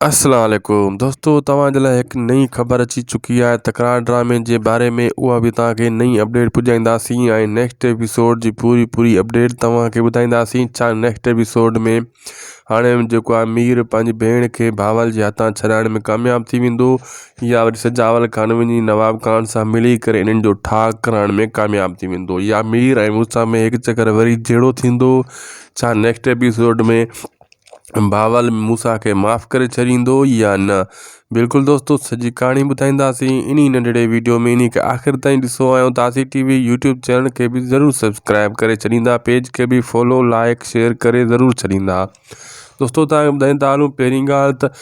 अस्सलाम वालेकुम दोस्तों, तव्हांजे लाइ हिकु नई ख़बर अची चुकी आहे। तकरार ड्रामे जे बारे में उहा बि तव्हांखे नई अपडेट पुॼाईंदासीं ऐं नेक्स्ट एपिसोड जी पूरी अपडेट तव्हांखे ॿुधाईंदासीं। छा नेक्स्ट एपिसोड में हाणे जेको आहे मीर पंहिंजी भेण खे भावल जे हथां छॾाइण में कामयाबु थी वेंदो, या वरी सजावल खान वञी नवाब खान सां मिली करे इन्हनि जो ठाह कराइण में कामयाबु थी वेंदो, या मीर ऐं मूसा में हिकु चकर वरी जहिड़ो थींदो। छा नेक्स्ट एपिसोड में भावल मूसा के माफ़ करे छॾींदो या न? बिल्कुलु दोस्तों, सॼी कहाणी ॿुधाईंदासीं इन नंढड़े वीडियो में। इन खे आख़िर ताईं ॾिसो ऐं तासी टीवी यूट्यूब चैनल के भी ज़रूर सब्सक्राइब करे छॾींदा, पेज के भी फॉलो लाइक शेयर करे ज़रूर छॾींदा। दोस्तों, तव्हांखे ॿुधाईंदा हलूं, पहिरीं ॻाल्हि त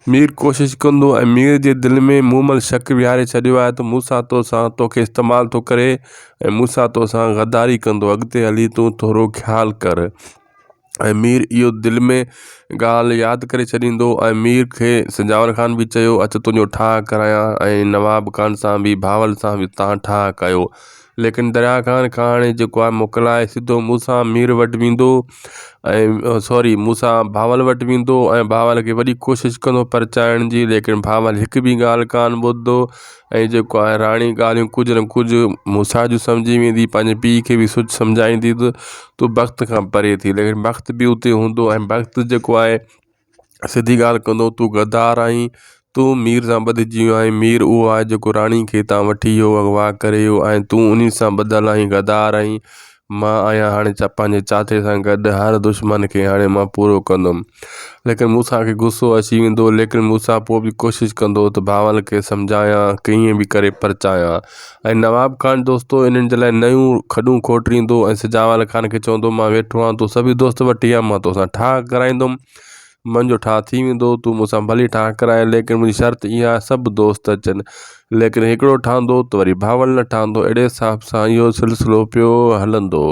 मीर कोशिशि कंदो ऐं मीर जे दिलि में मुमल शक विहारे छॾियो आहे त मूसा तोखे इस्तेमालु थो करे ऐं मूसा तोसां गद्दारी कंदो, अॻिते हली तूं थोरो ख़्यालु कर। ऐं मीर इहो दिलि में ॻाल्हि यादि करे छॾींदो ऐं मीर खे सजावर खान बि चयो, अच तुंहिंजो ठाह करायां, ऐं नवाब खान सां बि भावल सां बि तव्हां ठाह कयो। लेकिन दरिया खान खां हाणे जेको आहे मोकिलाए सिधो मूसा मीर वटि वेंदो ऐं मूसा भावल वटि वेंदो ऐं भावल खे वॾी कोशिशि कंदो परचाइण जी, लेकिन भावल हिकु बि ॻाल्हि कान ॿुधंदो ऐं जेको आहे राणी ॻाल्हियूं कुझु न कुझु मूसा जूं सम्झी वेंदी, पंहिंजे पीउ खे बि सुझ सम्झाईंदी त तूं वक़्त खां परे थी। लेकिन वक़्त बि उते हूंदो ऐं वक़्त जेको आहे सिधी ॻाल्हि कंदो, तूं गद्दार आहीं, तूं मीर सां ॿधिजी वियो आहीं। मीर उहो आहे जेको राणी खे हितां वठी वियो, अगवा करे वियो, ऐं तूं उन सां ॿधल आहीं, गद्दार आहीं। मां आहियां हाणे पंहिंजे चाचे सां गॾु, हर दुश्मन खे हाणे मां पूरो कंदुमि। लेकिन मूसा खे गुस्सो अची वेंदो, लेकिन मूसा पोइ बि कोशिशि कंदो त भावल खे सम्झायां, कीअं बि करे परचायां। ऐं नवाब खान दोस्तों इन्हनि जे लाइ नयूं खॾूं खोटींदो ऐं सजावल खान खे चवंदो, मां वेठो आहियां, तूं सभी दोस्त वठी आ, मां तोसां ठाह कराईंदुमि, मुंहिंजो ठाह थी वेंदो, तूं मूंसां भली ठाह कराए, लेकिन मुंहिंजी शर्त इहा आहे सभु दोस्त अचनि। लेकिन हिकिड़ो ठहंदो त वरी भावल न ठहंदो। अहिड़े हिसाब सां इहो सिलसिलो पियो हलंदो।